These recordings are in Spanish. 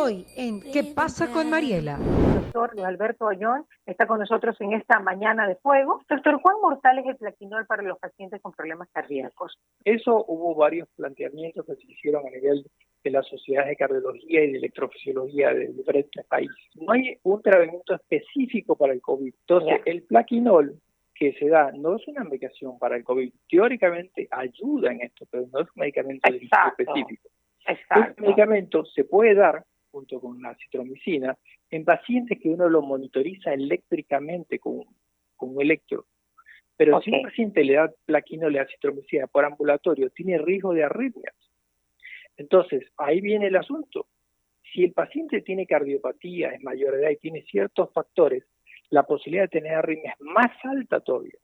Hoy en ¿Qué pasa con Mariela? Doctor Luis Alberto Ollón está con nosotros en esta mañana de fuego. Doctor, ¿cuán mortal es el plaquenil para los pacientes con problemas cardíacos? Eso hubo varios planteamientos que se hicieron a nivel de las sociedades de cardiología y de electrofisiología de diferentes países. No hay un tratamiento específico para el COVID. Entonces, el plaquenil que se da no es una medicación para el COVID. Teóricamente ayuda en esto, pero no es un medicamento específico. Este medicamento se puede dar junto con la acitromicina en pacientes que uno lo monitoriza eléctricamente con un electro. Pero si un paciente le da plaquenil y acitromicina por ambulatorio, tiene riesgo de arritmias. Entonces, ahí viene el asunto. Si el paciente tiene cardiopatía, es mayor de edad y tiene ciertos factores, la posibilidad de tener arritmia es más alta todavía.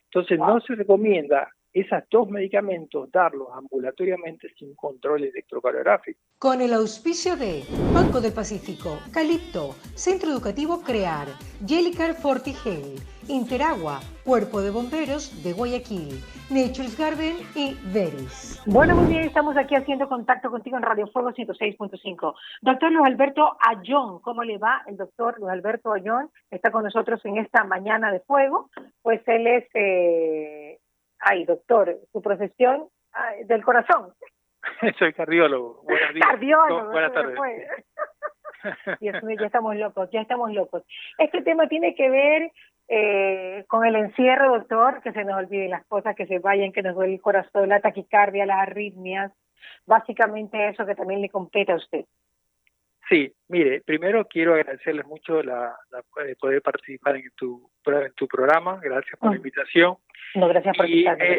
Entonces, no se recomienda esos dos medicamentos darlos ambulatoriamente sin control electrocardiográfico. Con el auspicio de Banco del Pacífico, Calipto, Centro Educativo CREAR, Jellicar Fortigel, Interagua, Cuerpo de Bomberos de Guayaquil, Nature's Garden y Veris. Bueno, muy bien, estamos aquí haciendo contacto contigo en Radio Fuego 106.5. Doctor Luis Alberto Ollón, ¿cómo le va? El doctor Luis Alberto Ollón está con nosotros en esta mañana de fuego. Pues él es, doctor, su profesión del corazón. Soy cardiólogo. Buenos días. Cardiólogo. Buenas tardes. Dios mío, ya estamos locos. Este tema tiene que ver con el encierro, doctor, que se nos olviden las cosas, que se vayan, que nos duele el corazón, la taquicardia, las arritmias, básicamente eso que también le compete a usted. Sí, mire, primero quiero agradecerles mucho poder participar en tu programa, gracias por la invitación. No, gracias por invitarme,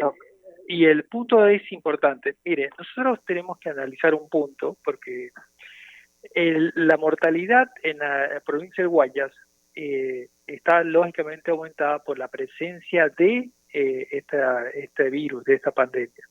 y el punto es importante. Mire, nosotros tenemos que analizar un punto, porque la mortalidad en la provincia de Guayas está lógicamente aumentada por la presencia de este virus, de esta pandemia.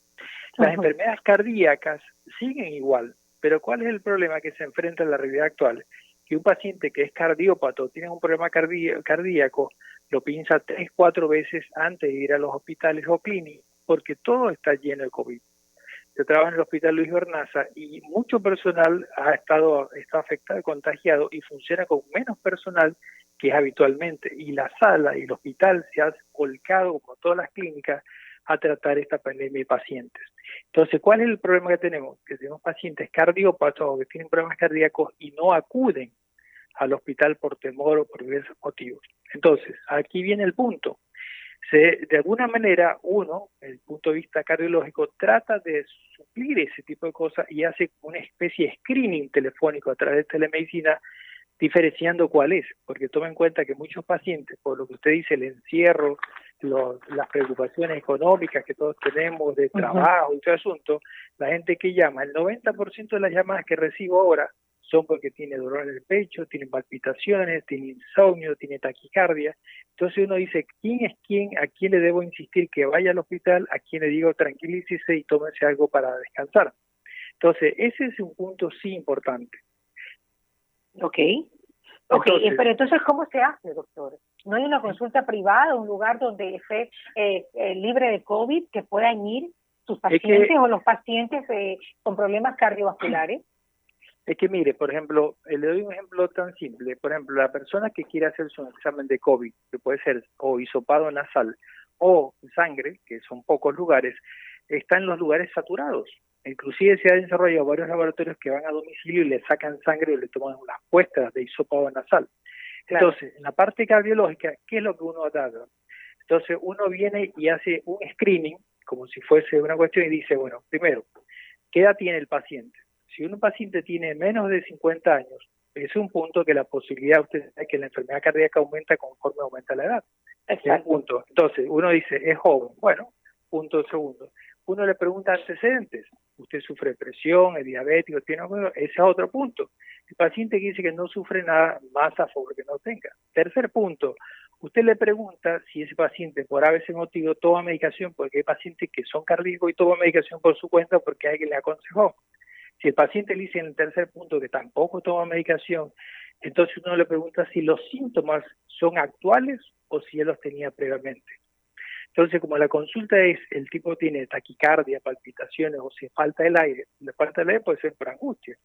Las enfermedades cardíacas siguen igual, pero ¿cuál es el problema que se enfrenta en la realidad actual? Que un paciente que es cardiópato, tiene un problema cardíaco, lo piensa 3, 4 veces antes de ir a los hospitales o clínicas, porque todo está lleno de COVID. Yo trabajo en el Hospital Luis Bernaza y mucho personal está afectado y contagiado y funciona con menos personal que es habitualmente. Y la sala y el hospital se han volcado, como todas las clínicas, a tratar esta pandemia de pacientes. Entonces, ¿cuál es el problema que tenemos? Que tenemos pacientes cardiópatos o que tienen problemas cardíacos y no acuden al hospital por temor o por diversos motivos. Entonces, aquí viene el punto. De alguna manera, uno, desde el punto de vista cardiológico, trata de suplir ese tipo de cosas y hace una especie de screening telefónico a través de telemedicina, diferenciando cuál es, porque toma en cuenta que muchos pacientes, por lo que usted dice, el encierro, las preocupaciones económicas que todos tenemos de trabajo y todo asunto, la gente que llama, el 90% de las llamadas que recibo ahora son porque tiene dolor en el pecho, tiene palpitaciones, tiene insomnio, tiene taquicardia. Entonces uno dice, ¿quién es quién? ¿A quién le debo insistir que vaya al hospital? ¿A quién le digo tranquilícese y tómese algo para descansar? Entonces ese es un punto sí importante. Pero entonces, ¿cómo se hace, doctor? ¿No hay una consulta privada, un lugar donde esté libre de COVID que puedan ir sus pacientes o los pacientes con problemas cardiovasculares? Es que mire, por ejemplo, le doy un ejemplo tan simple. Por ejemplo, la persona que quiere hacerse un examen de COVID, que puede ser o hisopado nasal o sangre, que son pocos lugares, está en los lugares saturados. Inclusive se han desarrollado varios laboratorios que van a domicilio y le sacan sangre y le toman unas muestras de hisopado nasal. Claro. Entonces, en la parte cardiológica, ¿qué es lo que uno da? Entonces, uno viene y hace un screening, como si fuese una cuestión, y dice, bueno, primero, ¿qué edad tiene el paciente? Si un paciente tiene menos de 50 años, es un punto que la posibilidad, usted sabe que la enfermedad cardíaca aumenta conforme aumenta la edad. Exacto. Es un punto. Entonces, uno dice, es joven. Bueno, punto segundo. Uno le pregunta antecedentes. Usted sufre presión, es diabético, tiene algo, ese es otro punto. El paciente que dice que no sufre nada, más a favor que no tenga. Tercer punto, usted le pregunta si ese paciente por ABC motivo toma medicación, porque hay pacientes que son cardíacos y toman medicación por su cuenta porque alguien le aconsejó. Si el paciente le dice en el tercer punto que tampoco toma medicación, entonces uno le pregunta si los síntomas son actuales o si él los tenía previamente. Entonces, como la consulta es, el tipo tiene taquicardia, palpitaciones o si falta el aire puede ser por angustia.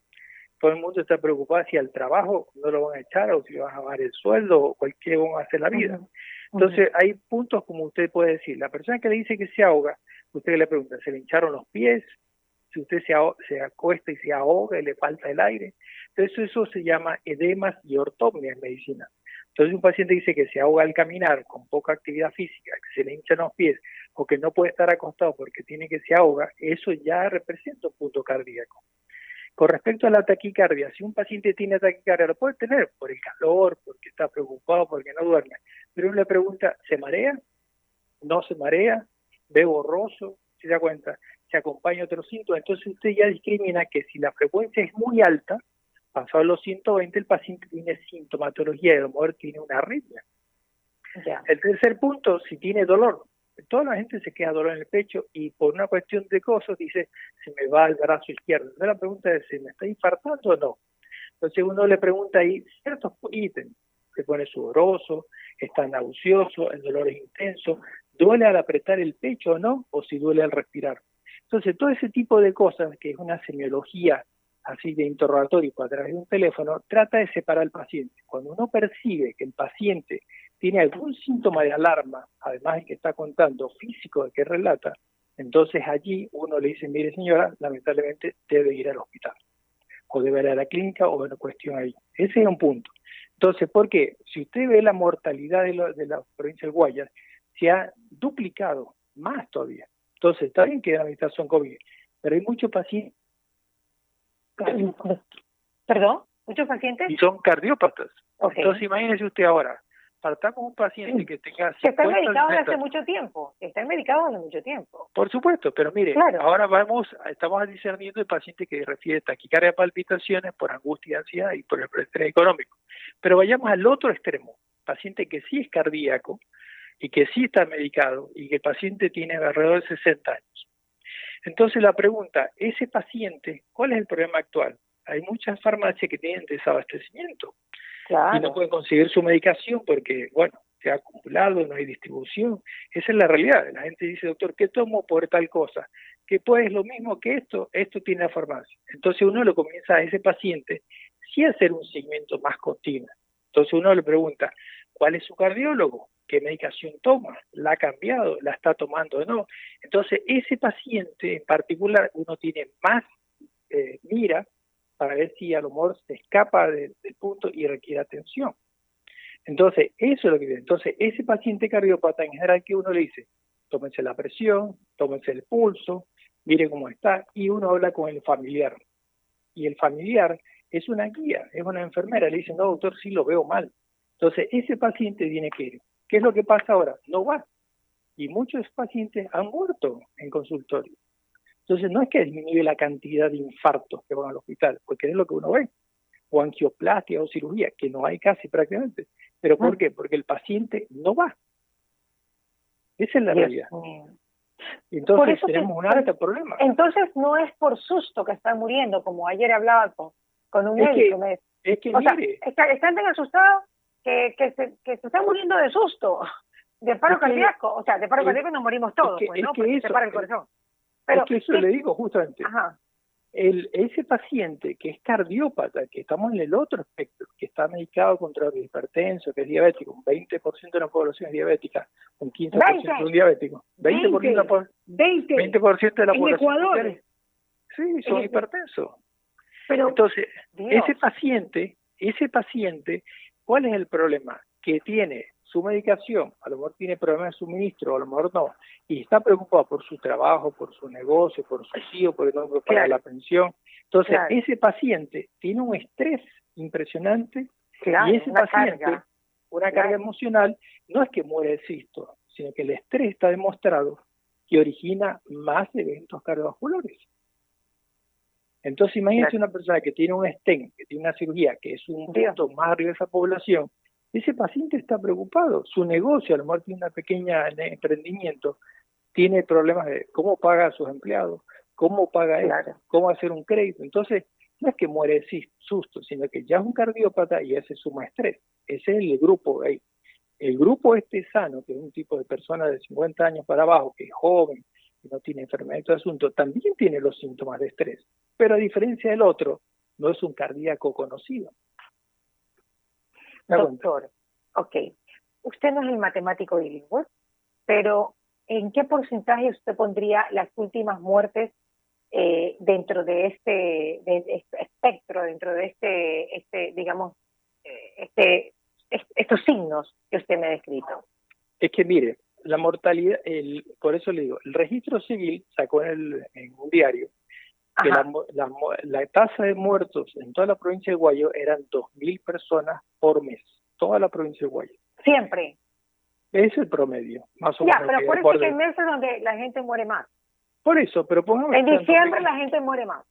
todo el mundo está preocupado si al trabajo no lo van a echar o si le van a bajar el sueldo o cualquier van a hacer la vida. Entonces hay puntos como usted puede decir, la persona que le dice que se ahoga, usted le pregunta, ¿se le hincharon los pies? Si usted se acuesta y se ahoga y le falta el aire. Entonces eso se llama edemas y ortopnia en medicina. Entonces un paciente dice que se ahoga al caminar con poca actividad física, que se le hinchan los pies o que no puede estar acostado porque tiene que se ahoga, eso ya representa un punto cardíaco. Con respecto a la taquicardia, si un paciente tiene taquicardia, lo puede tener por el calor, porque está preocupado, porque no duerme. Pero uno le pregunta, ¿se marea? ¿No se marea? ¿Ve borroso? ¿Se da cuenta? ¿Se acompaña otros síntomas? Entonces usted ya discrimina que si la frecuencia es muy alta, pasado los 120, el paciente tiene sintomatología, y a lo mejor tiene una arritmia. Ya. El tercer punto, si tiene dolor. Toda la gente se queda dolor en el pecho y por una cuestión de cosas dice, se me va el brazo izquierdo. Entonces la pregunta es, ¿se me está infartando o no? Entonces uno le pregunta ahí ciertos ítems. Se pone sudoroso, está nauseoso, el dolor es intenso, duele al apretar el pecho o no, o si duele al respirar. Entonces todo ese tipo de cosas, que es una semiología así de interrogatorio a través de un teléfono, trata de separar al paciente. Cuando uno percibe que el paciente tiene algún síntoma de alarma, además de que está contando físico de que relata, entonces allí uno le dice, mire señora, lamentablemente debe ir al hospital, o debe ir a la clínica, o una cuestión ahí. Ese es un punto. Entonces, ¿por qué? Si usted ve la mortalidad de la provincia del Guayas, se ha duplicado más todavía. Entonces, está bien que la mitad son COVID, pero hay muchos pacientes. ¿Perdón? ¿Muchos pacientes? Y son cardiópatas. Okay. Entonces, imagínese usted ahora, partamos un paciente que tenga... Que están medicados desde hace mucho tiempo. Están medicados hace mucho tiempo. Por supuesto, pero mire, claro. Ahora estamos discerniendo el paciente que refiere taquicardia, palpitaciones por angustia, ansiedad y por el estrés económico. Pero vayamos al otro extremo, paciente que sí es cardíaco y que sí está medicado y que el paciente tiene alrededor de 60 años. Entonces la pregunta, ese paciente, ¿cuál es el problema actual? Hay muchas farmacias que tienen desabastecimiento. Claro. Y no pueden conseguir su medicación porque, bueno, se ha acumulado, no hay distribución. Esa es la realidad. La gente dice, doctor, ¿qué tomo por tal cosa? Que pues lo mismo que esto tiene la farmacia. Entonces uno lo comienza a ese paciente sí a hacer un seguimiento más continuo. Entonces uno le pregunta, ¿cuál es su cardiólogo? ¿Qué medicación toma? ¿La ha cambiado? ¿La está tomando o no? Entonces ese paciente en particular uno tiene más mira para ver si a lo mejor se escapa del punto y requiere atención. Entonces, eso es lo que viene. Entonces, ese paciente cardiópata en general que uno le dice, tómense la presión, tómense el pulso, mire cómo está, y uno habla con el familiar. Y el familiar es una guía, es una enfermera, le dice, no doctor, sí lo veo mal. Entonces, ese paciente tiene que ir. ¿Qué es lo que pasa ahora? No va. Y muchos pacientes han muerto en consultorio. Entonces no es que disminuye la cantidad de infartos que van al hospital, porque es lo que uno ve, o angioplastia o cirugía, que no hay casi prácticamente. ¿Pero por qué? Porque el paciente no va. Esa es la realidad. Entonces tenemos un alto problema. Entonces no es por susto que están muriendo, como ayer hablaba con un médico. Es que mire, están tan asustados que se están muriendo de susto, de paro cardíaco. O sea, de paro cardíaco nos morimos todos, pues, ¿no? Porque se para el corazón. Pero, es que eso le digo justamente. Ajá. Ese paciente que es cardiópata, que estamos en el otro espectro, que está medicado contra el hipertenso, que es diabético, un 20% de la población es diabética, un 15% es un diabético, 20% de la población Ecuador. Sí, son hipertensos. Pero, entonces, ese paciente, ¿cuál es el problema? Que tiene su medicación, a lo mejor tiene problemas de suministro, a lo mejor no, y está preocupado por su trabajo, por su negocio, por sus hijos, porque no puede pagar la pensión. Entonces, ese paciente tiene un estrés impresionante y ese paciente, una carga emocional, no es que muere de cisto, sino que el estrés está demostrado que origina más eventos cardiovasculares. Entonces, imagínense una persona que tiene un stent, que tiene una cirugía, que es un punto más arriba de esa población. Ese paciente está preocupado, su negocio, a lo mejor tiene una pequeña emprendimiento, tiene problemas de cómo paga a sus empleados, cómo paga esto, cómo hacer un crédito. Entonces, no es que muere de susto, sino que ya es un cardiópata y ese suma estrés. Ese es el grupo ahí. El grupo sano, que es un tipo de persona de 50 años para abajo, que es joven, que no tiene enfermedad de todo asunto, también tiene los síntomas de estrés. Pero a diferencia del otro, no es un cardíaco conocido. Doctor, ok, usted no es el matemático bilingüe, pero ¿en qué porcentaje usted pondría las últimas muertes dentro de este espectro, dentro de digamos, estos signos que usted me ha descrito? Es que mire, la mortalidad, por eso le digo, el registro civil sacó en un diario que la tasa de muertos en toda la provincia de Guayas eran 2.000 personas por mes, toda la provincia de Guayas. Siempre. Es el promedio, más o menos. Ya, pero por eso que hay meses donde la gente muere más. Por eso, pero pongamos... En diciembre la gente muere más.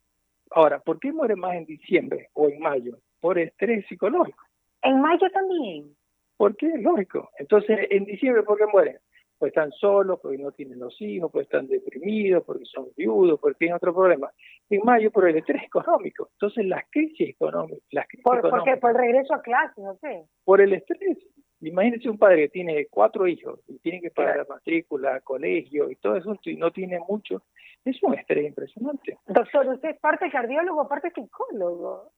Ahora, ¿por qué muere más en diciembre o en mayo? Por estrés psicológico. En mayo también. ¿Por qué? Lógico. Entonces, en diciembre, ¿por qué mueren? Pues están solos, porque no tienen los hijos, porque están deprimidos, porque son viudos, porque tienen otro problema. En mayo, por el estrés económico. Entonces, las crisis económicas... ¿Por qué? ¿Por el regreso a clase? No sé. Por el estrés. Imagínese un padre que tiene 4 hijos y tiene que pagar la matrícula, colegio y todo eso, y no tiene mucho. Es un estrés impresionante. Doctor, ¿usted es parte cardiólogo o parte psicólogo?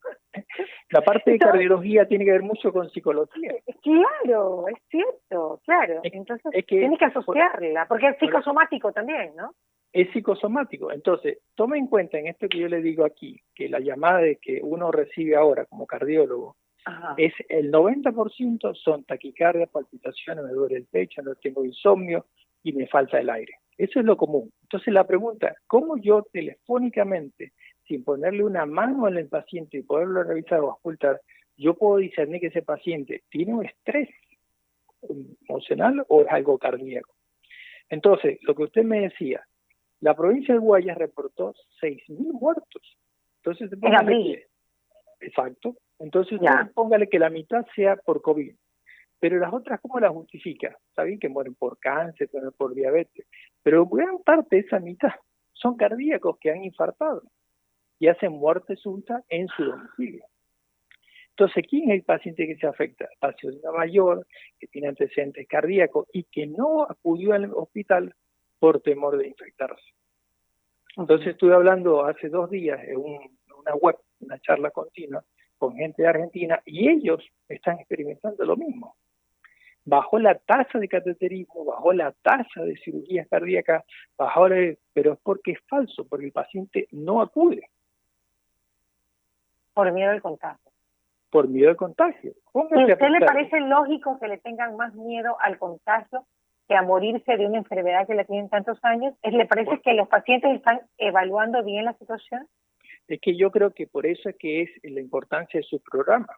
La parte de cardiología tiene que ver mucho con psicología. Claro, es cierto, claro. Entonces tiene que asociarla, porque es psicosomático también, ¿no? Es psicosomático. Entonces, tome en cuenta en esto que yo le digo aquí, que la llamada de que uno recibe ahora como cardiólogo, es el 90% son taquicardia, palpitaciones, me duele el pecho, no tengo insomnio y me falta el aire. Eso es lo común. Entonces la pregunta, ¿cómo yo telefónicamente, sin ponerle una mano al paciente y poderlo revisar o ocultar, yo puedo discernir que ese paciente tiene un estrés emocional o es algo cardíaco? Entonces, lo que usted me decía, la provincia de Guayas reportó 6.000 muertos. Entonces, en abril. Exacto. Entonces, póngale que la mitad sea por COVID. Pero las otras, ¿cómo las justifica? Saben que mueren por cáncer, por diabetes. Pero gran parte de esa mitad son cardíacos que han infartado y hacen muerte súbita en su domicilio. Entonces, ¿quién es el paciente que se afecta? El paciente mayor, que tiene antecedentes cardíacos y que no acudió al hospital por temor de infectarse. Entonces, estuve hablando hace 2 días en una web, una charla continua, con gente de Argentina, y ellos están experimentando lo mismo. Bajó la tasa de cateterismo, bajó la tasa de cirugías cardíacas, pero es porque es falso, porque el paciente no acude. Por miedo al contagio. Por miedo al contagio. ¿Y a usted le parece lógico que le tengan más miedo al contagio que a morirse de una enfermedad que le tienen tantos años? ¿Le parece que los pacientes están evaluando bien la situación? Es que yo creo que por eso es que es la importancia de su programa.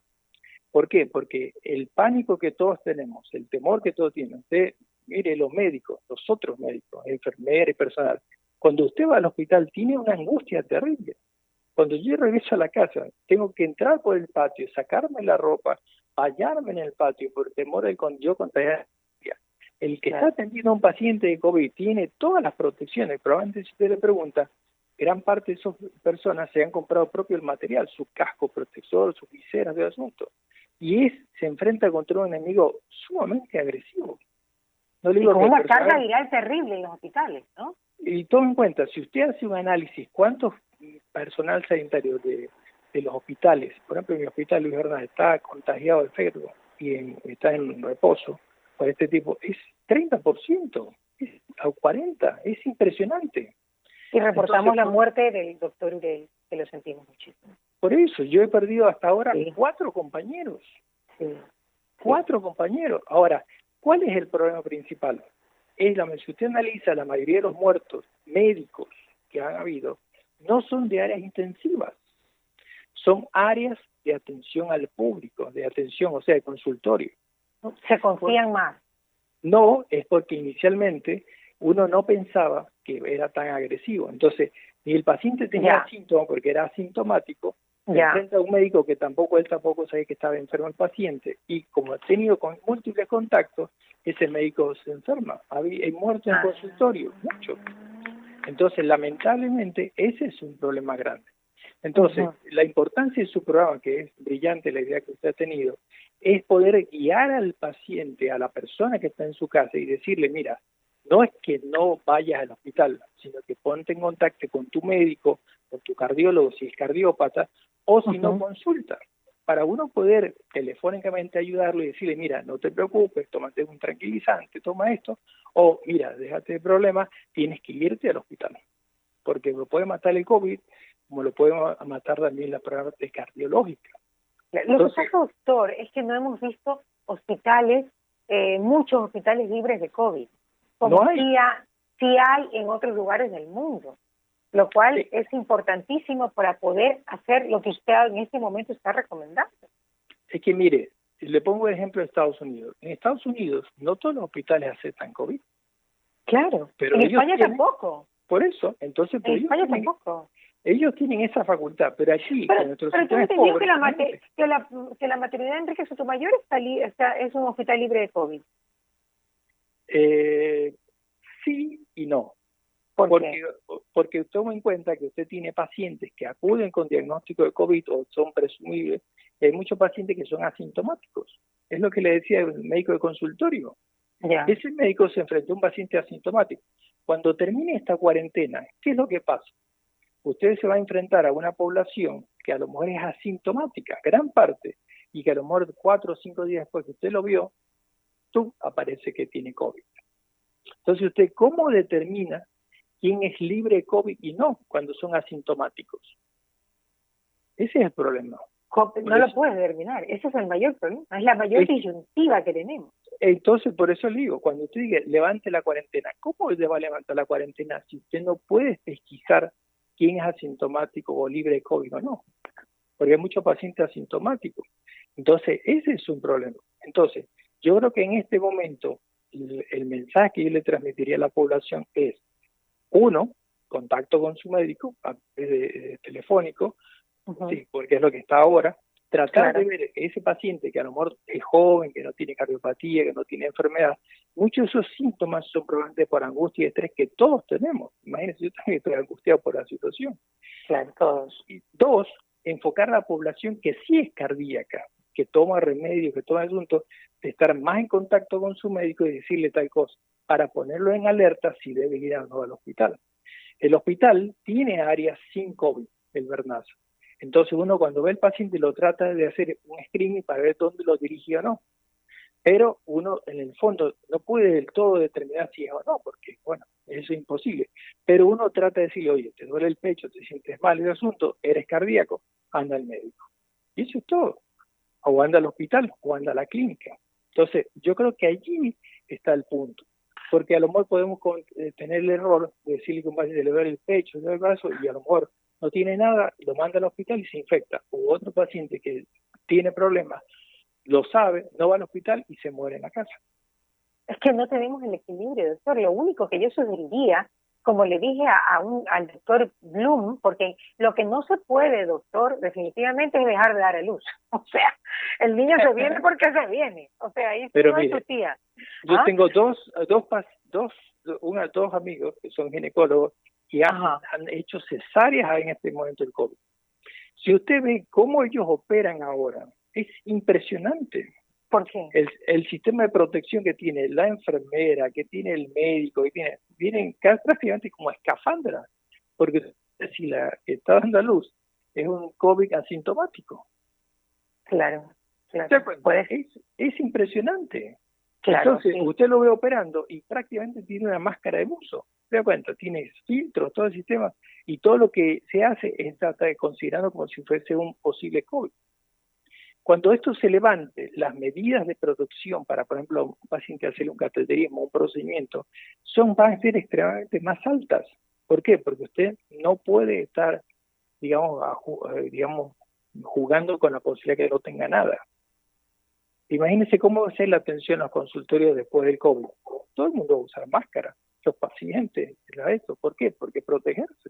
¿Por qué? Porque el pánico que todos tenemos, el temor que todos tienen, usted, mire, los médicos, los otros médicos, enfermeras y personal, cuando usted va al hospital tiene una angustia terrible. Cuando yo regreso a la casa, tengo que entrar por el patio, sacarme la ropa, bañarme en el patio por temor de yo contagiar. El que está atendiendo a un paciente de COVID tiene todas las protecciones, probablemente si usted le pregunta, gran parte de esas personas se han comprado propio el material, su casco protector, sus viseras de asunto. Y se enfrenta contra un enemigo sumamente agresivo. No le digo con una carga viral terrible en los hospitales, ¿no? Y tome en cuenta, si usted hace un análisis, ¿cuántos personal sanitario de los hospitales, por ejemplo, mi hospital Luis Hernández está contagiado de enfermo y está en reposo por este tipo? Es 30%, a 40%, es impresionante. Y reportamos entonces, la muerte del doctor Urey, que lo sentimos muchísimo. Por eso, yo he perdido hasta ahora 4 compañeros. 4 compañeros. Ahora, ¿cuál es el problema principal? Si usted analiza, la mayoría de los muertos médicos que han habido no son de áreas intensivas, son áreas de atención al público, de atención, o sea, de consultorio. Se confían más. No, es porque inicialmente uno no pensaba que era tan agresivo. Entonces, ni el paciente tenía síntomas porque era asintomático, se enfrenta a un médico que él tampoco sabía que estaba enfermo el paciente, y como ha tenido múltiples contactos, ese médico se enferma. Hay muertos en consultorio, mucho. Entonces, lamentablemente, ese es un problema grande. Entonces, la importancia de su programa, que es brillante la idea que usted ha tenido, es poder guiar al paciente, a la persona que está en su casa y decirle, mira, no es que no vayas al hospital, sino que ponte en contacto con tu médico, con tu cardiólogo, si es cardiópata, o si no, consulta, para uno poder telefónicamente ayudarlo y decirle, mira, no te preocupes, tómate un tranquilizante, toma esto, o mira, déjate de problemas, tienes que irte al hospital, porque lo puede matar el COVID, como lo puede matar también la parte cardiológica. Lo que pasa, doctor, es que no hemos visto hospitales, muchos hospitales libres de COVID, como no hay. Sí hay en otros lugares del mundo, lo cual es importantísimo para poder hacer lo que usted en este momento está recomendando. Es que mire, le pongo el ejemplo de Estados Unidos. En Estados Unidos no todos los hospitales aceptan COVID. Claro, pero en España tampoco. Por eso, entonces en España tampoco. Ellos tienen esa facultad, pero aquí, pero nuestro tú sistema es entendió pobre, que la maternidad Enrique Sotomayor es un hospital libre de COVID. Sí y no. Porque toma en cuenta que usted tiene pacientes que acuden con diagnóstico de COVID o son presumibles, y hay muchos pacientes que son asintomáticos. Es lo que le decía el médico de consultorio. Ese médico se enfrentó a un paciente asintomático. Cuando termine esta cuarentena, ¿qué es lo que pasa? Usted se va a enfrentar a una población que a lo mejor es asintomática, gran parte, y que a lo mejor 4 o 5 días después que usted lo vio, aparece que tiene COVID. Entonces, ¿usted cómo determina quién es libre de COVID y no cuando son asintomáticos? Ese es el problema. No lo puede determinar, ese es el mayor problema, es la mayor disyuntiva que tenemos. Entonces, por eso le digo, cuando usted diga, levante la cuarentena, ¿cómo le va a levantar la cuarentena si usted no puede pesquisar quién es asintomático o libre de COVID o no? Porque hay muchos pacientes asintomáticos. Entonces, ese es un problema. Entonces, yo creo que en este momento, el mensaje que yo le transmitiría a la población es, uno, contacto con su médico, telefónico, sí, porque es lo que está ahora, tratar de ver ese paciente que a lo mejor es joven, que no tiene cardiopatía, que no tiene enfermedad. Muchos de esos síntomas son probablemente por angustia y estrés que todos tenemos. Imagínense, yo también estoy angustiado por la situación. Claro, todos. Y dos, enfocar a la población que sí es cardíaca, que toma remedios, que toma asuntos, de estar más en contacto con su médico y decirle tal cosa, para ponerlo en alerta si debe ir o no al hospital. El hospital tiene áreas sin COVID, el Bernaza. Entonces uno cuando ve al paciente lo trata de hacer un screening para ver dónde lo dirige o no. Pero uno en el fondo no puede del todo determinar si es o no, porque bueno, eso es imposible. Pero uno trata de decirle, oye, te duele el pecho, te sientes mal el asunto, eres cardíaco, anda al médico. Y eso es todo. O anda al hospital, o anda a la clínica. Entonces yo creo que allí está el punto. Porque a lo mejor podemos tener el error de decirle que un paciente le duele el pecho, le duele el brazo, y a lo mejor no tiene nada, lo manda al hospital y se infecta. O otro paciente que tiene problemas, lo sabe, no va al hospital y se muere en la casa. Es que no tenemos el equilibrio, doctor. Lo único que yo sugeriría, como le dije al doctor Bloom, porque lo que no se puede, doctor, definitivamente es dejar de dar a luz. O sea, el niño se viene porque se viene. O sea, ahí pero no hay mire, tu tía. Yo tengo dos amigos que son ginecólogos y han hecho cesáreas en este momento del COVID. Si usted ve cómo ellos operan ahora, es impresionante. ¿Por qué? El sistema de protección que tiene la enfermera, que tiene el médico, que vienen prácticamente como escafandras, porque si la que está dando a luz es un COVID asintomático. Claro. Es impresionante. Claro, entonces, usted lo ve operando y prácticamente tiene una máscara de buzo. ¿Se da cuenta? Tiene filtros, todo el sistema, y todo lo que se hace es tratar de considerarlo como si fuese un posible COVID. Cuando esto se levante, las medidas de protección para, por ejemplo, un paciente hacerle un cateterismo, un procedimiento, van a ser extremadamente más altas. ¿Por qué? Porque usted no puede estar, digamos, jugando con la posibilidad de que no tenga nada. Imagínense cómo va a ser la atención a los consultorios después del COVID. Todo el mundo va a usar máscara, los pacientes, esto. ¿Por qué? Porque protegerse.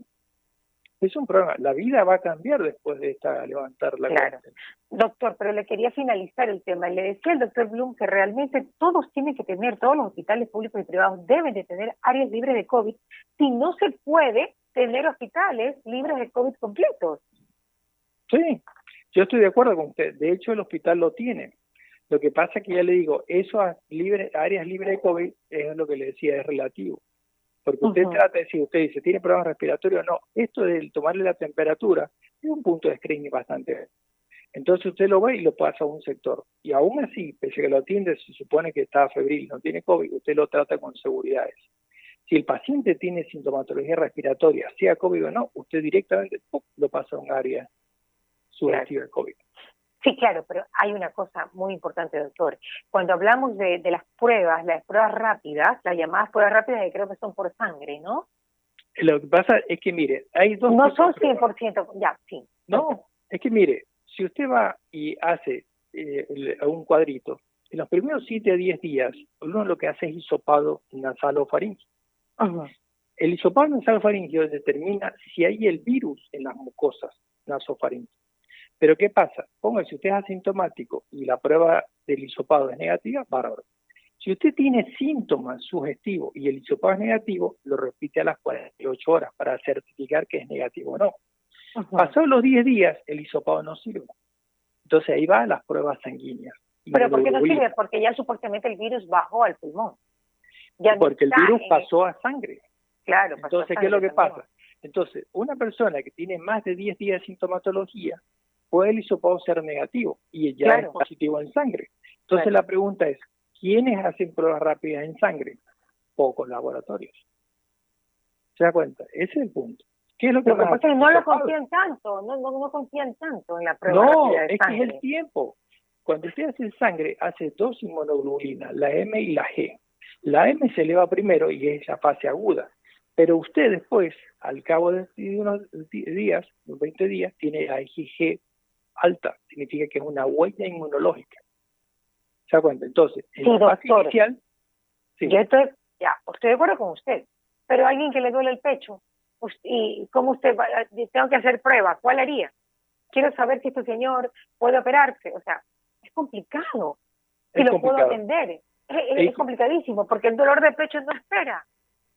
Es un problema. La vida va a cambiar después de levantar la cuarentena. Doctor, pero le quería finalizar el tema. Le decía al doctor Bloom que realmente todos tienen que tener, todos los hospitales públicos y privados deben de tener áreas libres de COVID. Si no se puede tener hospitales libres de COVID completos. Sí, yo estoy de acuerdo con usted. De hecho, el hospital lo tiene. Lo que pasa es que ya le digo, áreas libres de COVID, es lo que le decía, es relativo. Porque usted trata de decir, usted dice, ¿tiene problemas respiratorios? No, esto de tomarle la temperatura es un punto de screening bastante. Entonces usted lo ve y lo pasa a un sector. Y aún así, pese a que lo atiende, se supone que está febril, no tiene COVID, usted lo trata con seguridades. Si el paciente tiene sintomatología respiratoria, sea COVID o no, usted directamente lo pasa a un área sugestiva de COVID. Sí, claro, pero hay una cosa muy importante, doctor. Cuando hablamos de las pruebas rápidas, las llamadas pruebas rápidas, que creo que son por sangre, ¿no? Lo que pasa es que, mire, hay dos... No son 100%, ya, sí. No, es que, mire, si usted va y hace un cuadrito, en los primeros 7 a 10 días, uno lo que hace es hisopado nasalofaringeo. El hisopado nasalofaringeo determina si hay el virus en las mucosas nasofaríngeas. Pero ¿qué pasa? Ponga, si usted es asintomático y la prueba del hisopado es negativa, bárbaro. Si usted tiene síntomas sugestivos y el hisopado es negativo, lo repite a las 48 horas para certificar que es negativo o no. Pasados los 10 días, el hisopado no sirve. Entonces ahí va las pruebas sanguíneas. ¿Pero por qué no sirve? Porque ya supuestamente el virus bajó al pulmón. Ya porque el virus pasó a sangre. Claro, pasó entonces, a sangre. ¿qué es lo que también pasa? Entonces, una persona que tiene más de 10 días de sintomatología, puede el hisopado ser negativo y ya es positivo en sangre. Entonces la pregunta es, ¿quiénes hacen pruebas rápidas en sangre? Pocos laboratorios. ¿Se da cuenta? Ese es el punto. ¿Qué es lo que pasa? Es que no lo confían tanto, no confían tanto en la prueba rápida de sangre. No, es que es el tiempo. Cuando usted hace sangre, hace 2 inmunoglobulinas, la M y la G. La M se eleva primero y es la fase aguda. Pero usted después, al cabo de unos días, unos 20 días, tiene la IgG alta. Significa que es una huella inmunológica. ¿Se da cuenta? Entonces, en la fase inicial... Sí. Yo estoy de acuerdo con usted. Pero a alguien que le duele el pecho, ¿y cómo usted va? Tengo que hacer pruebas, ¿cuál haría? Quiero saber si este señor puede operarse. O sea, es complicado. Si lo puedo atender. Es complicadísimo, porque el dolor de pecho no espera.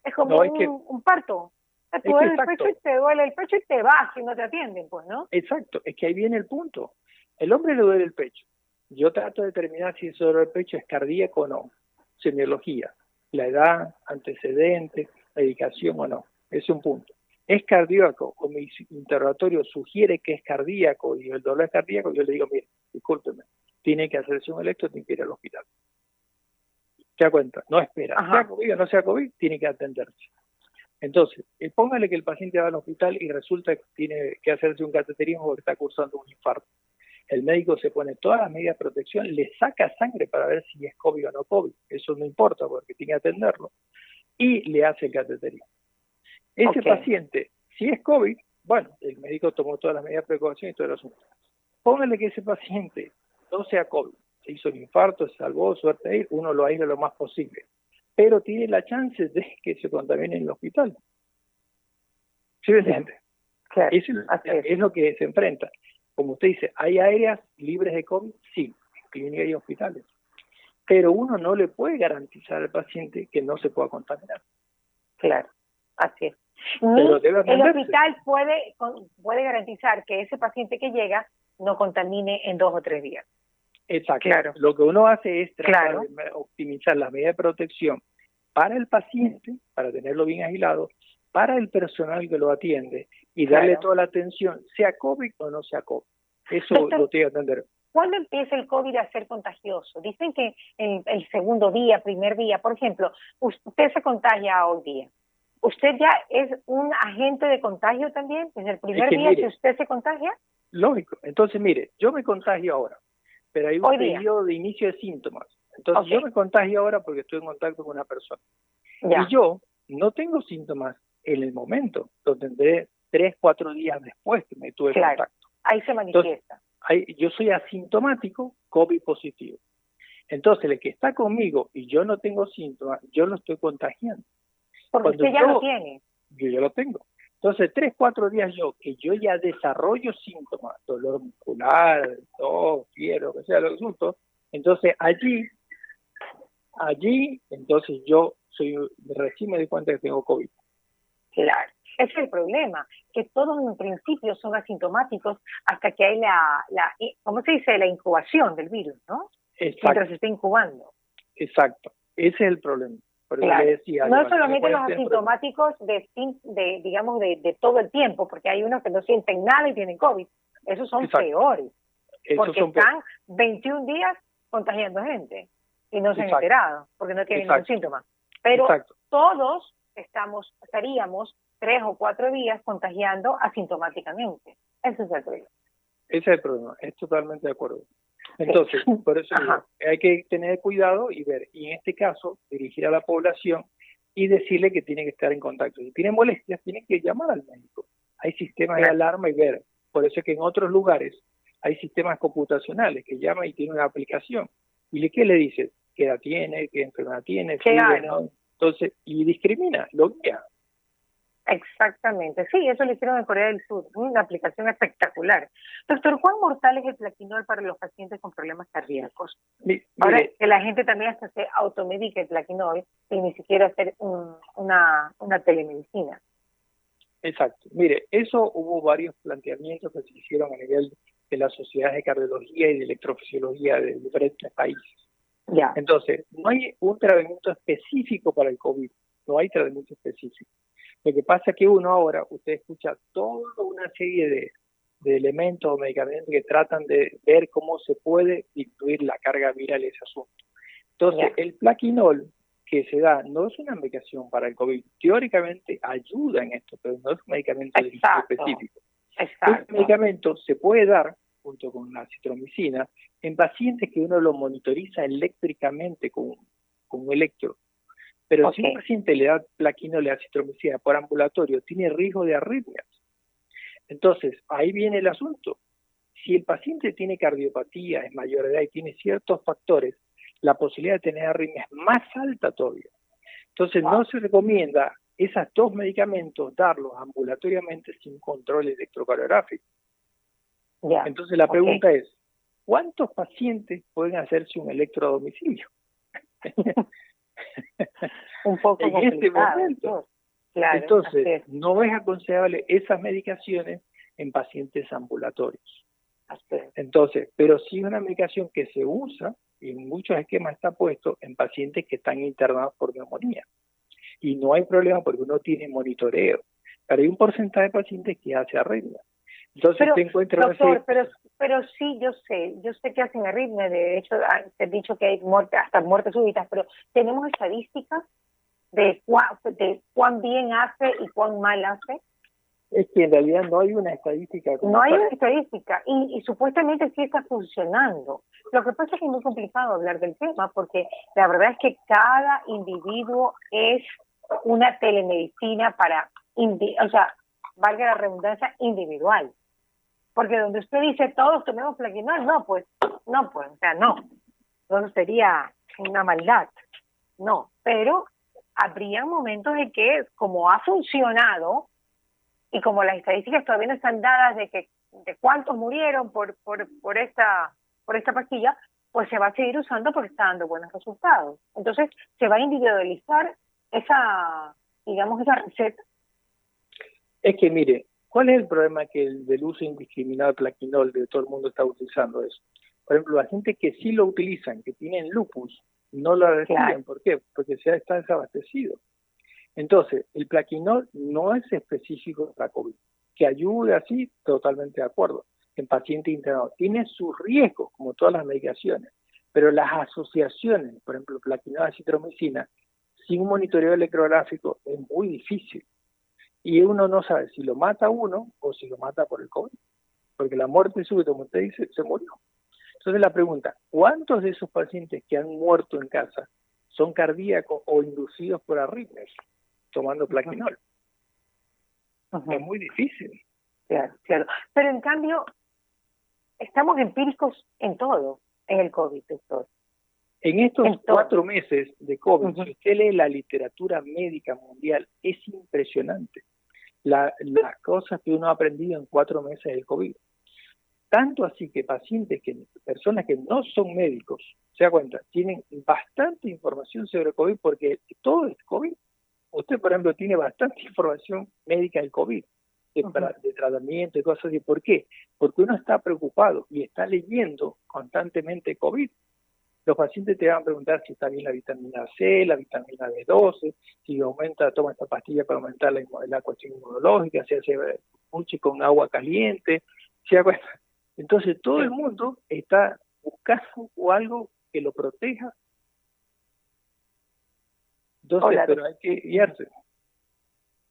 Es como un parto. Te duele el pecho y te duele el pecho y te vas si no te atienden, pues, ¿no? Exacto, es que ahí viene el punto. El hombre le duele el pecho. Yo trato de determinar si ese dolor del pecho es cardíaco o no. Semiología, la edad, antecedentes, medicación o no. Es un punto. ¿Es cardíaco o mi interrogatorio sugiere que es cardíaco y el dolor es cardíaco? Yo le digo, mire, discúlpeme, tiene que hacerse un electro, tiene que ir al hospital. ¿Se da cuenta? No espera. Sea COVID o no sea COVID, tiene que atenderse. Entonces, póngale que el paciente va al hospital y resulta que tiene que hacerse un cateterismo porque está cursando un infarto. El médico se pone todas las medidas de protección, le saca sangre para ver si es COVID o no COVID. Eso no importa porque tiene que atenderlo. Y le hace el cateterismo. Ese paciente, si es COVID, bueno, el médico tomó todas las medidas de precaución y todo el asunto. Póngale que ese paciente no sea COVID. Se hizo un infarto, se salvó, suerte de ir, uno lo aísla lo más posible. Pero tiene la chance de que se contamine en el hospital. ¿Sí me entiende? Claro, es lo que se enfrenta. Como usted dice, ¿hay áreas libres de COVID? Sí, en clínicas y hospitales. Pero uno no le puede garantizar al paciente que no se pueda contaminar. Claro, así es. Pero el hospital puede garantizar que ese paciente que llega no contamine en 2 o 3 días. Exacto. Claro. Lo que uno hace es tratar de optimizar las medidas de protección para el paciente, para tenerlo bien aislado, para el personal que lo atiende y darle toda la atención, sea COVID o no sea COVID. Eso lo tiene que atender. ¿Cuándo empieza el COVID a ser contagioso? Dicen que el segundo día, primer día, por ejemplo, usted se contagia hoy día. ¿Usted ya es un agente de contagio también? ¿Desde el primer día que usted se contagia? Lógico. Entonces, mire, yo me contagio ahora, pero hay un periodo de inicio de síntomas. Entonces, yo me contagio ahora porque estoy en contacto con una persona. Y yo no tengo síntomas en el momento, lo tendré 3, 4 días después que me tuve contacto. Ahí se manifiesta. Entonces, yo soy asintomático, COVID positivo. Entonces, el que está conmigo y yo no tengo síntomas, yo lo estoy contagiando. Porque usted ya lo tiene. Yo ya lo tengo. Entonces, 3, 4 días que yo ya desarrollo síntomas, dolor muscular, tos, fiebre, lo que sea, los asuntos, entonces allí, entonces yo recién me doy cuenta que tengo COVID. Claro, ese es el problema, que todos en principio son asintomáticos hasta que hay ¿cómo se dice? La incubación del virus, ¿no? Exacto. Mientras se está incubando. Exacto, ese es el problema. Por eso Claro. le decía, No levantar solamente los cuarentena, asintomáticos digamos, de todo el tiempo, porque hay unos que no sienten nada y tienen COVID. Esos son exacto, peores, esos porque son peores. están 21 días contagiando gente y no se han Exacto, enterado, porque no tienen ningún exacto, síntoma. Pero exacto. todos estaríamos 3 o 4 días contagiando asintomáticamente. Ese es el problema. Ese es el problema, es totalmente de acuerdo. Entonces, por eso digo, hay que tener cuidado y ver, y en este caso, dirigir a la población y decirle que tiene que estar en contacto. Si tiene molestias, tiene que llamar al médico. Hay sistemas de alarma y ver. Por eso es que en otros lugares hay sistemas computacionales que llaman y tienen una aplicación. ¿Y qué le dice? ¿Qué edad tiene? ¿Qué enfermedad tiene? Claro. ¿No? Entonces, y discrimina, lo guía. Exactamente, sí, eso lo hicieron en Corea del Sur, una aplicación espectacular. Doctor, ¿cuán mortal es el plaquenil para los pacientes con problemas cardíacos? Ahora, que la gente también hasta se automedica el plaquenil sin ni siquiera hacer una telemedicina. Exacto. Mire, eso hubo varios planteamientos que se hicieron a nivel de las sociedades de cardiología y de electrofisiología de diferentes países. Ya. Entonces, no hay un tratamiento específico para el COVID, no hay tratamiento específico. Lo que pasa es que uno ahora, usted escucha toda una serie de elementos o medicamentos que tratan de ver cómo se puede disminuir la carga viral de ese asunto. Entonces, el plaquenil que se da no es una medicación para el COVID. Teóricamente ayuda en esto, pero no es un medicamento específico. Este medicamento se puede dar, junto con la acitromicina, en pacientes que uno lo monitoriza eléctricamente con un electro. Pero si un paciente le da plaquenil y acitromicina por ambulatorio, tiene riesgo de arritmias. Entonces, ahí viene el asunto. Si el paciente tiene cardiopatía, es mayor de edad y tiene ciertos factores, la posibilidad de tener arritmia es más alta todavía. Entonces, no se recomienda esos dos medicamentos darlos ambulatoriamente sin control electrocardiográfico. Entonces, la pregunta es, ¿cuántos pacientes pueden hacerse un electro a domicilio? Un poco en este momento. Claro, entonces, no es aconsejable esas medicaciones en pacientes ambulatorios. Entonces, pero sí es una medicación que se usa y en muchos esquemas está puesto en pacientes que están internados por neumonía. Y no hay problema porque uno tiene monitoreo. Pero hay un porcentaje de pacientes que hace arritmia. Entonces, pero, te encuentras... Doctor, pero sí, yo sé que hacen arritmia. De hecho, te he dicho que hay hasta muertes súbitas, pero ¿tenemos estadísticas de cuán bien hace y cuán mal hace? Es que en realidad no hay una estadística. No hay una estadística y supuestamente sí está funcionando. Lo que pasa es que es muy complicado hablar del tema porque la verdad es que cada individuo es una telemedicina o sea, valga la redundancia, individual. Porque donde usted dice todos tenemos plaquenil, o sea, no. Eso sería una maldad. No, pero habría momentos en que como ha funcionado y como las estadísticas todavía no están dadas de cuántos murieron por esta pastilla, pues se va a seguir usando porque está dando buenos resultados. Entonces se va a individualizar esa receta. Es que mire, ¿cuál es el problema del uso indiscriminado del plaquenil de todo el mundo está utilizando eso? Por ejemplo, la gente que sí lo utilizan, que tienen lupus, no lo reciben. Claro. ¿Por qué? Porque está desabastecido. Entonces, el plaquenil no es específico para COVID. Que ayude así, totalmente de acuerdo. En pacientes internados. Tiene sus riesgos, como todas las medicaciones, pero las asociaciones, por ejemplo, plaquenil acitromicina, sin un monitoreo electrográfico es muy difícil. Y uno no sabe si lo mata a uno o si lo mata por el COVID. Porque la muerte súbita, como usted dice, se murió. Entonces la pregunta, ¿cuántos de esos pacientes que han muerto en casa son cardíacos o inducidos por arritmias tomando plaquenil? Es muy difícil. Claro. Pero en cambio, estamos empíricos en todo, en el COVID, doctor. En estos 4 meses de COVID, si usted lee la literatura médica mundial, es impresionante las cosas que uno ha aprendido en 4 meses del COVID. Tanto así que personas que no son médicos, se da cuenta, tienen bastante información sobre COVID porque todo es COVID. Usted, por ejemplo, tiene bastante información médica del COVID, de tratamiento y cosas así. ¿Por qué? Porque uno está preocupado y está leyendo constantemente COVID. los pacientes te van a preguntar si está bien la vitamina C, la vitamina B12, si aumenta, toma esta pastilla para aumentar la cuestión inmunológica, si hace mucho con agua caliente, si haga... Entonces todo el mundo está buscando algo que lo proteja. Entonces, Hola, pero hay que guiarse.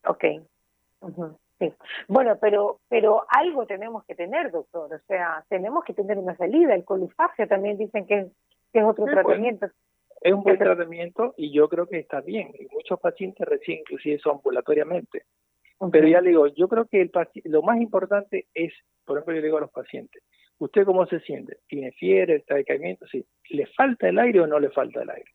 Ok. Sí. Bueno, pero algo tenemos que tener, doctor. O sea, tenemos que tener una salida. El colifagia también dicen que es otro tratamiento. Es un buen tratamiento y yo creo que está bien. Y muchos pacientes reciben inclusive eso ambulatoriamente. Pero ya le digo, yo creo que lo más importante es, por ejemplo, yo le digo a los pacientes, ¿usted cómo se siente? ¿Tiene fiebre, está decaimiento? Sí. ¿Le falta el aire o no le falta el aire?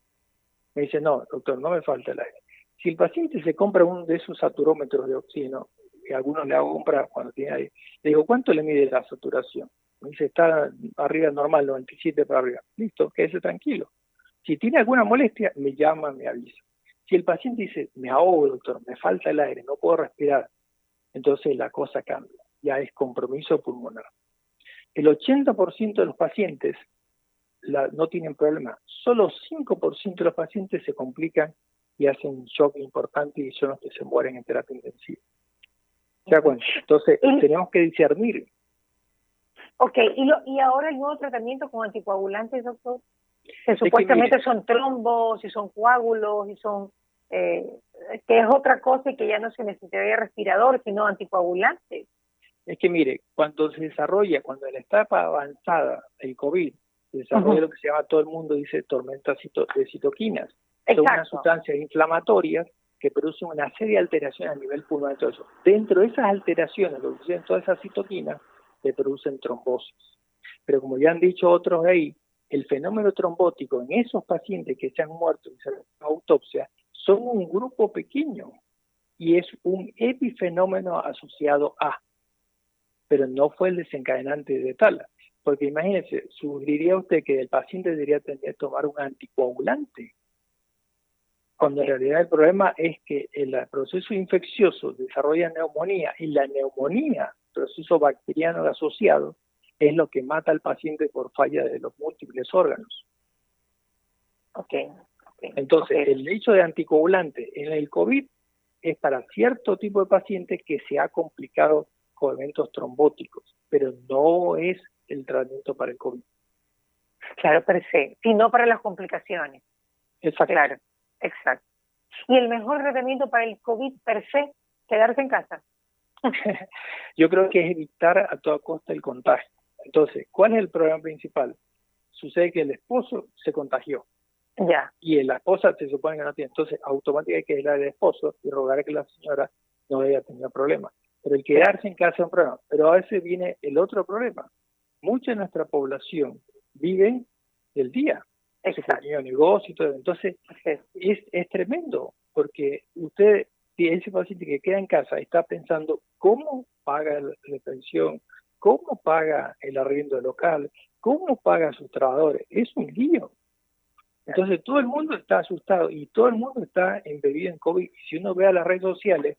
Me dice, no, doctor, no me falta el aire. Si el paciente se compra uno de esos saturómetros de oxígeno, que algunos le hago comprar cuando tiene aire, le digo, ¿cuánto le mide la saturación? Me dice, está arriba normal, 97 para arriba. Listo, quédese tranquilo. Si tiene alguna molestia, me llama, me avisa. Si el paciente dice, me ahogo, doctor, me falta el aire, no puedo respirar, entonces la cosa cambia. Ya es compromiso pulmonar. El 80% de los pacientes no tienen problema. Solo 5% de los pacientes se complican y hacen un shock importante y son los que se mueren en terapia intensiva. ¿Se da cuenta? Entonces, tenemos que discernir. Ok, y ahora hay nuevo tratamiento con anticoagulantes, doctor, que supuestamente son trombos y son coágulos y son, que es otra cosa y que ya no se necesitaría respirador, sino anticoagulantes. Es que mire, cuando se desarrolla, cuando en la etapa avanzada del COVID, se desarrolla lo que se llama, todo el mundo dice, tormenta de citoquinas. Son unas sustancias inflamatorias que producen una serie de alteraciones a nivel pulmonar. Todo eso. Dentro de esas alteraciones, lo que producen todas esas citoquinas, se producen trombosis. Pero como ya han dicho otros ahí, el fenómeno trombótico en esos pacientes que se han muerto y se han hecho autopsia son un grupo pequeño y es un epifenómeno asociado a, pero no fue el desencadenante de tal. Porque imagínense, sugeriría usted que el paciente debería tener que tomar un anticoagulante, cuando en realidad el problema es que el proceso infeccioso desarrolla neumonía y la neumonía, proceso bacteriano asociado, es lo que mata al paciente por falla de los múltiples órganos. Entonces, el hecho de anticoagulante en el COVID es para cierto tipo de pacientes que se ha complicado con eventos trombóticos, pero no es el tratamiento para el COVID. Claro, per se, sino para las complicaciones. Exacto. Claro, exacto. ¿Y el mejor tratamiento para el COVID per se, quedarse en casa? Yo creo que es evitar a toda costa el contagio. Entonces, ¿cuál es el problema principal? Sucede que el esposo se contagió. Ya. Y la esposa se supone que no tiene. Entonces, automáticamente hay que aislar al esposo y rogar que la señora no haya tenido problemas. Pero el quedarse en casa es un problema. Pero a veces viene el otro problema. Mucha de nuestra población vive del día. Su pequeño negocio y todo. Entonces, es tremendo. Porque usted, si ese paciente que queda en casa está pensando cómo paga la pensión, cómo paga el arriendo local, cómo paga a sus trabajadores. Es un lío. Entonces todo el mundo está asustado y todo el mundo está embebido en COVID. Y si uno ve a las redes sociales,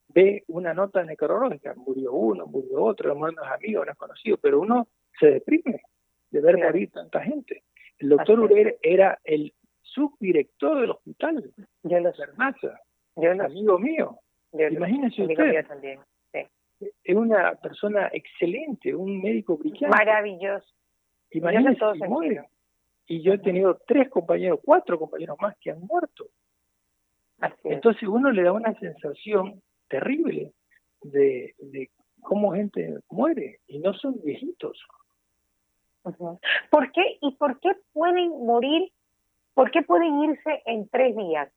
ve una nota necrológica, murió uno, murió otro, a lo mejor no es amigo, no es conocido, pero uno se deprime de ver morir tanta gente. El doctor Urer era el subdirector del hospital, yo lo sé. Amigo mío. Imagínese usted. También. Es una persona excelente, un médico brillante. Maravilloso. Imagínese, y muere. Y yo he tenido 4 compañeros más que han muerto. Entonces uno le da una sensación terrible de cómo gente muere y no son viejitos. ¿Por qué? ¿Y por qué pueden morir? ¿Por qué pueden irse en 3 días?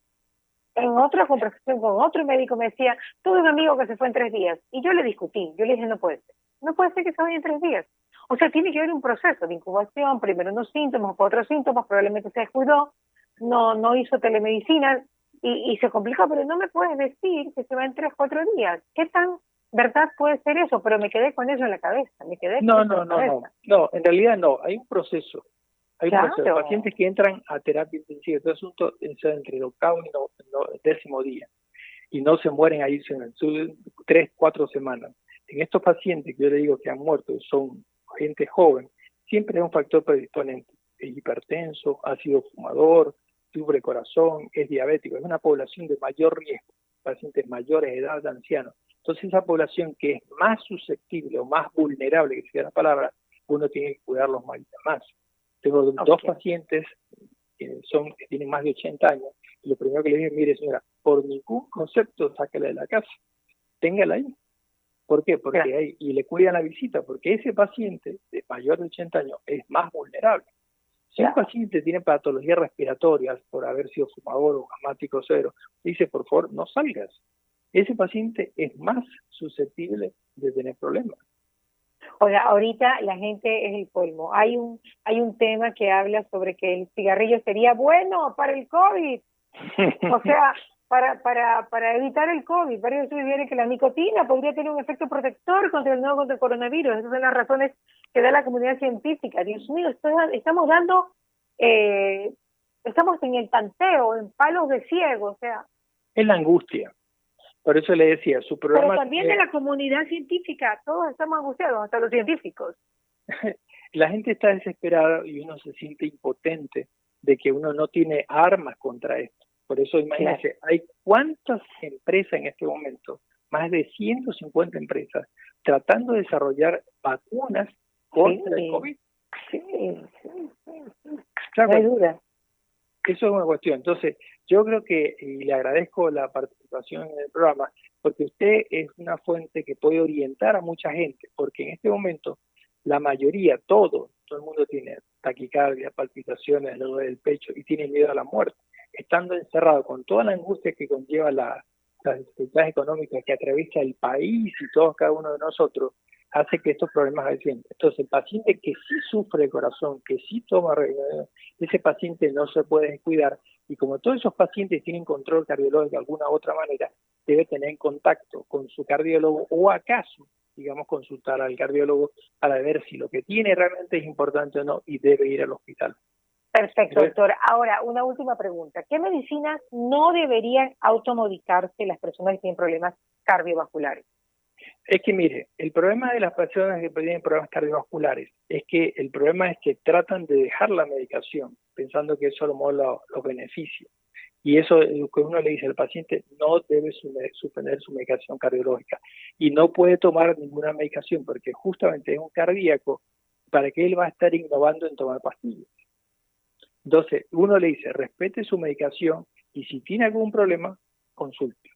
En otra conversación con otro médico me decía, tuve un amigo que se fue en 3 días. Y yo le discutí, yo le dije, no puede ser. No puede ser que se vaya en 3 días. O sea, tiene que haber un proceso de incubación, primero unos síntomas, otros síntomas, probablemente se descuidó, no hizo telemedicina y se complicó, pero no me puedes decir que se va en 3, 4 días. ¿Qué tan verdad puede ser eso? Pero me quedé con eso en la cabeza. No, en realidad no, hay un proceso. Hay pacientes que entran a terapia intensiva, este asunto es entre el 8º y el 10º día, y no se mueren ahí, en 3, 4 semanas. En estos pacientes que yo le digo que han muerto, son gente joven, siempre hay un factor predisponente. es hipertenso, ha sido fumador, sufre corazón, es diabético, es una población de mayor riesgo, pacientes mayores de edad, ancianos. Entonces esa población que es más susceptible o más vulnerable, que sea la palabra, uno tiene que cuidarlos más. Tengo dos pacientes que tienen más de 80 años, y lo primero que le dije, mire señora, por ningún concepto sáquela de la casa, téngala ahí. ¿Por qué? Porque y le cuidan la visita, porque ese paciente de mayor de 80 años es más vulnerable. Si un paciente tiene patologías respiratorias por haber sido fumador o asmático cero, dice, por favor, no salgas. Ese paciente es más susceptible de tener problemas. Oiga, ahorita la gente es el colmo. Hay un tema que habla sobre que el cigarrillo sería bueno para el COVID. O sea, para evitar el COVID. Varios estudios vienen que la nicotina podría tener un efecto protector contra el nuevo coronavirus. Esas son las razones que da la comunidad científica. Dios mío, estamos en el tanteo, en palos de ciego, o sea. Es la angustia. Por eso le decía, su programa... Pero también de la comunidad científica, todos estamos angustiados, hasta los científicos. La gente está desesperada y uno se siente impotente de que uno no tiene armas contra esto. Por eso imagínense, hay cuántas empresas en este momento, más de 150 empresas, tratando de desarrollar vacunas contra el COVID. Sí. Claro, no hay duda. Eso es una cuestión. Entonces, yo creo que, y le agradezco la participación en el programa, porque usted es una fuente que puede orientar a mucha gente, porque en este momento la mayoría, todo el mundo tiene taquicardia, palpitaciones, dolor del pecho y tiene miedo a la muerte. Estando encerrado con toda la angustia que conlleva las dificultades económicas que atraviesa el país y todos cada uno de nosotros, hace que estos problemas aumente. Entonces, el paciente que sí sufre de corazón, que sí toma, ese paciente no se puede descuidar, y como todos esos pacientes tienen control cardiológico de alguna u otra manera, debe tener contacto con su cardiólogo o acaso, digamos, consultar al cardiólogo para ver si lo que tiene realmente es importante o no y debe ir al hospital. Perfecto, doctor. Ahora, una última pregunta. ¿Qué medicinas no deberían automedicarse las personas que tienen problemas cardiovasculares? Es que mire, el problema de las personas que tienen problemas cardiovasculares es que el problema es que tratan de dejar la medicación pensando que eso los beneficia. Y eso es lo que uno le dice al paciente, no debe suspender su medicación cardiológica y no puede tomar ninguna medicación porque justamente es un cardíaco para que él va a estar innovando en tomar pastillas. Entonces, uno le dice, respete su medicación y si tiene algún problema, consulte.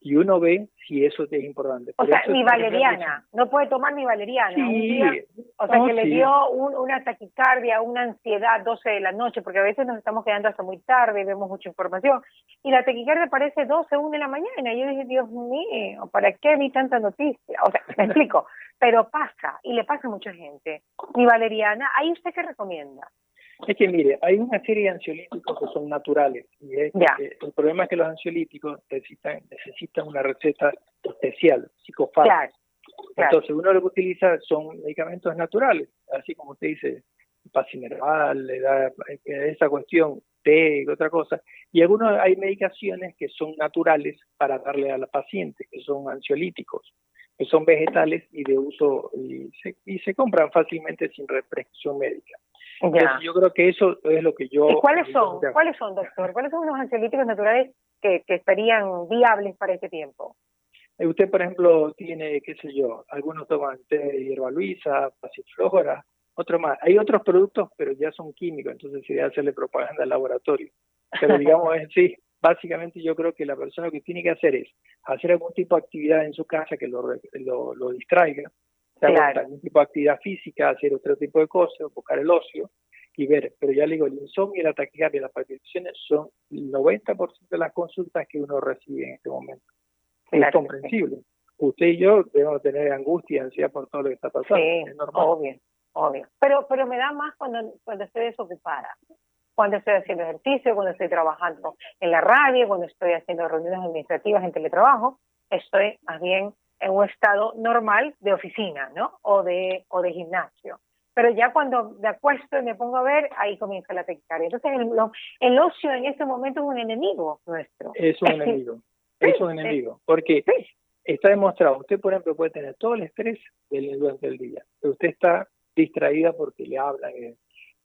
Y uno ve si eso es importante. O sea, ni valeriana, no puede tomar ni valeriana. Sí. Que le dio una taquicardia, una ansiedad, 12 de la noche, porque a veces nos estamos quedando hasta muy tarde, vemos mucha información, y la taquicardia aparece 12, 1 de la mañana, y yo dije, Dios mío, ¿para qué vi tanta noticia? O sea, me explico, pero pasa, y le pasa a mucha gente. Ni valeriana, ¿ahí usted qué recomienda? Es que mire, hay una serie de ansiolíticos que son naturales y el problema es que los ansiolíticos necesitan una receta especial, psicofármaca. Claro. Entonces uno lo que utiliza son medicamentos naturales, así como usted dice, Pasinerval, le da esa cuestión, té, otra cosa, y algunos hay medicaciones que son naturales para darle a la paciente, que son ansiolíticos, que son vegetales y de uso y se compran fácilmente sin prescripción médica. Entonces, yo creo que eso es lo que yo... ¿Y cuáles son, doctor? ¿Cuáles son los ansiolíticos naturales que estarían viables para este tiempo? Usted, por ejemplo, tiene, qué sé yo, algunos toman té de hierba luisa, pasiflora, otro más. Hay otros productos, pero ya son químicos, entonces sería hacerle propaganda al laboratorio. Pero digamos, sí, básicamente yo creo que la persona lo que tiene que hacer es hacer algún tipo de actividad en su casa que lo distraiga, claro. Algún tipo de actividad física, hacer otro tipo de cosas, buscar el ocio y ver. Pero ya le digo, el insomnio y la taquicardia y las palpitaciones son el 90% de las consultas que uno recibe en este momento. Claro, es comprensible. Sí. Usted y yo debemos tener angustia y ansiedad por todo lo que está pasando. Sí, es normal. Obvio. Pero me da más cuando estoy desocupada. Cuando estoy haciendo ejercicio, cuando estoy trabajando en la radio, cuando estoy haciendo reuniones administrativas en teletrabajo, estoy más bien en un estado normal de oficina, ¿no? O de gimnasio. Pero ya cuando me acuesto y me pongo a ver, ahí comienza la taquicardia. Entonces el ocio en este momento es un enemigo nuestro. Es un enemigo. Es un enemigo. Porque está demostrado, usted por ejemplo puede tener todo el estrés durante el día, pero usted está distraída porque le hablan,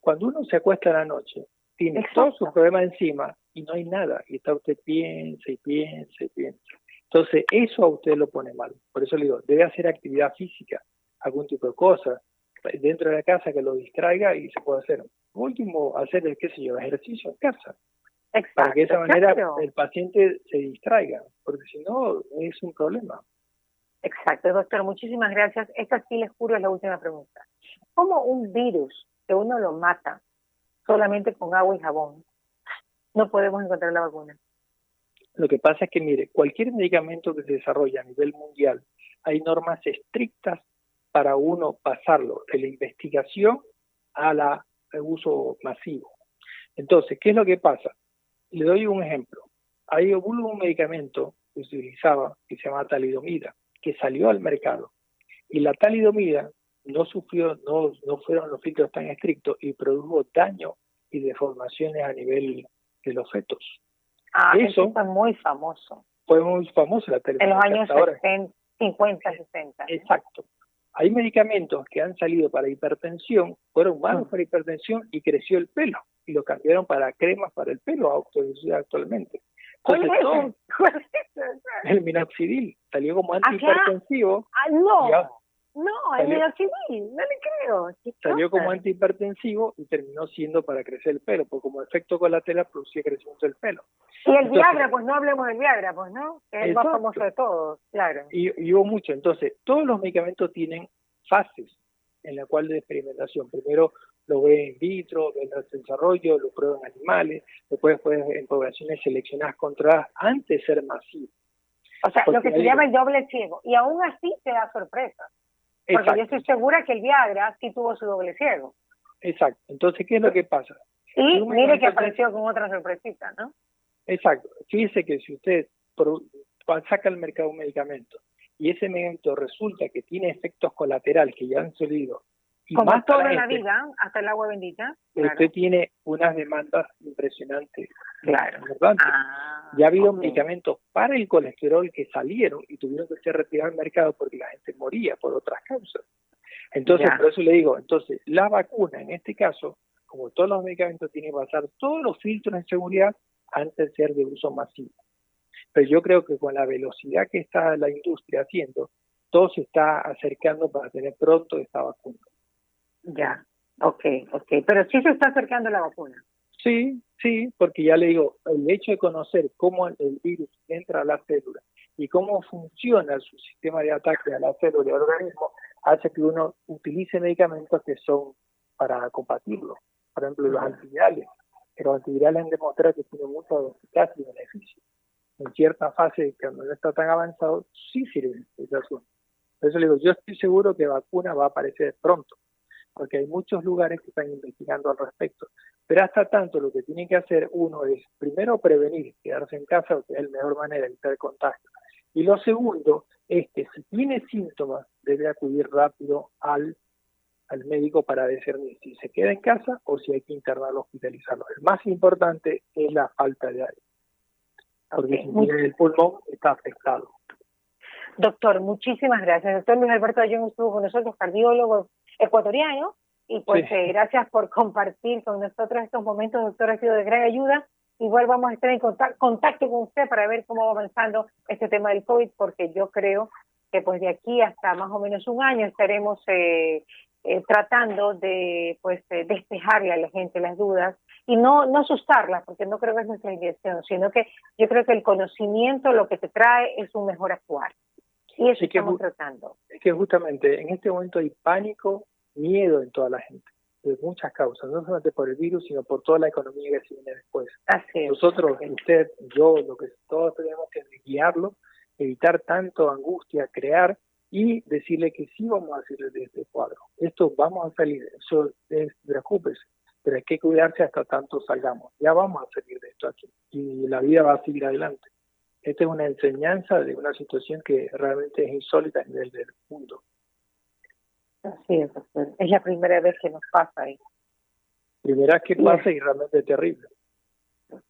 Cuando uno se acuesta en la noche, tiene todos sus problemas encima y no hay nada. Y está usted piensa y piensa y piensa. Entonces, eso a usted lo pone mal. Por eso le digo, debe hacer actividad física, algún tipo de cosa, dentro de la casa que lo distraiga y se puede hacer. Último, hacer, qué sé yo, ejercicio en casa. Exacto, Para que de esa manera claro. el paciente se distraiga, porque si no, es un problema. Exacto, doctor, muchísimas gracias. Esta sí, les juro, es la última pregunta. ¿Cómo un virus que uno lo mata solamente con agua y jabón, no podemos encontrar la vacuna? Lo que pasa es que, mire, cualquier medicamento que se desarrolla a nivel mundial, hay normas estrictas para uno pasarlo de la investigación al uso masivo. Entonces, ¿qué es lo que pasa? Le doy un ejemplo. Hubo un medicamento que se utilizaba que se llama talidomida, que salió al mercado. Y la talidomida no fueron los filtros tan estrictos y produjo daño y deformaciones a nivel de los fetos. Eso fue muy famoso. Fue muy famoso la talidomida. En los años 50, 60. Exacto. Hay medicamentos que han salido para hipertensión, fueron malos para hipertensión y creció el pelo. Y lo cambiaron para cremas para el pelo actualmente. Entonces, ¿cuál es ese? El minoxidil salió como antihipertensivo. El minoxidil, no le creo. Salió como antihipertensivo y terminó siendo para crecer el pelo, porque como efecto colateral producía crecimiento del pelo. Y el Viagra, pues no hablemos del Viagra, pues no, que es el más famoso de todos, claro. Y hubo mucho. Entonces, todos los medicamentos tienen fases en la cual de experimentación. Primero lo ve in vitro, ve el desarrollo, lo prueban en animales, después en poblaciones seleccionadas controladas antes de ser masivo. O sea, lo que se llama el doble ciego. Y aún así te da sorpresa. Porque yo estoy segura que el Viagra sí tuvo su doble ciego. Exacto. Entonces, ¿qué es lo que pasa? Y mire que apareció con otra sorpresita, ¿no? Exacto. Fíjese que si usted saca al mercado un medicamento y ese medicamento resulta que tiene efectos colaterales que ya han salido, y como más todo en la vida, hasta el agua bendita. Claro. Usted tiene unas demandas impresionantes. Claro. Ya ha habido medicamentos para el colesterol que salieron y tuvieron que ser retirados del mercado porque la gente moría por otras causas. Entonces, por eso le digo, la vacuna en este caso, como todos los medicamentos, tienen que pasar todos los filtros de seguridad antes de ser de uso masivo. Pero yo creo que con la velocidad que está la industria haciendo, todo se está acercando para tener pronto esta vacuna. Ya, ok. Pero sí se está acercando la vacuna. Sí, porque ya le digo, el hecho de conocer cómo el virus entra a la célula y cómo funciona su sistema de ataque a la célula y al organismo, hace que uno utilice medicamentos que son para combatirlo. Por ejemplo, los antivirales. Los antivirales han demostrado que tienen mucha eficacia y beneficio. En cierta fase, cuando no está tan avanzado, sí sirven ese asunto. Por eso le digo, yo estoy seguro que vacuna va a aparecer pronto, porque hay muchos lugares que están investigando al respecto. Pero hasta tanto lo que tiene que hacer uno es, primero, prevenir, quedarse en casa, porque es la mejor manera de evitar el contagio. Y lo segundo es que si tiene síntomas, debe acudir rápido al médico para discernir si se queda en casa o si hay que internarlo, hospitalizarlo. El más importante es la falta de aire, porque si el pulmón está afectado. Doctor, muchísimas gracias. Doctor Luis Alberto Ayllón estuvo con nosotros, cardiólogo ecuatoriano, y pues gracias por compartir con nosotros estos momentos, doctor, ha sido de gran ayuda. Igual vamos a estar en contacto con usted para ver cómo va avanzando este tema del COVID, porque yo creo que pues de aquí hasta más o menos un año estaremos tratando de despejarle a la gente las dudas y no asustarlas, porque no creo que es nuestra intención, sino que yo creo que el conocimiento lo que te trae es un mejor actuar. Y eso estamos tratando. Es que justamente en este momento hay pánico, miedo en toda la gente, de muchas causas, no solamente por el virus, sino por toda la economía que se viene después. Así es. Nosotros, usted, yo, todos tenemos que guiarlo, evitar tanto angustia, crear y decirle que sí vamos a salir de este cuadro. Esto vamos a salir, eso preocúpese, pero hay que cuidarse hasta tanto salgamos. Ya vamos a salir de esto aquí y la vida va a seguir adelante. Esta es una enseñanza de una situación que realmente es insólita a nivel del mundo. Así es, doctor. Es la primera vez que nos pasa ahí. Primera vez que pasa y realmente es terrible.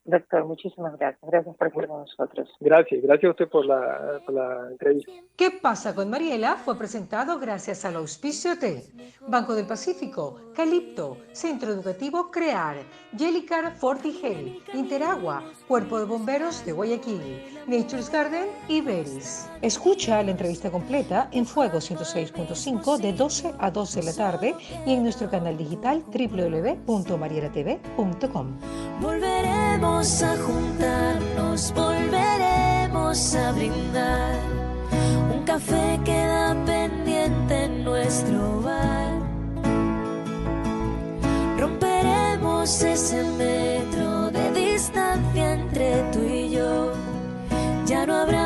Doctor, muchísimas gracias. Gracias por estar con nosotros. Gracias a usted por la entrevista. ¿Qué pasa con Mariela? Fue presentado gracias al auspicio de Banco del Pacífico, Calipto, Centro Educativo CREAR, Jellicar Fortigel, Interagua, Cuerpo de Bomberos de Guayaquil, Nature's Garden y Veris. Escucha la entrevista completa en Fuego 106.5 de 12 a 2 de la tarde y en nuestro canal digital www.marielatv.com. Volveremos a juntarnos, volveremos a brindar. Un café queda pendiente en nuestro bar. Romperemos ese metro de distancia entre tú y yo. Ya no habrá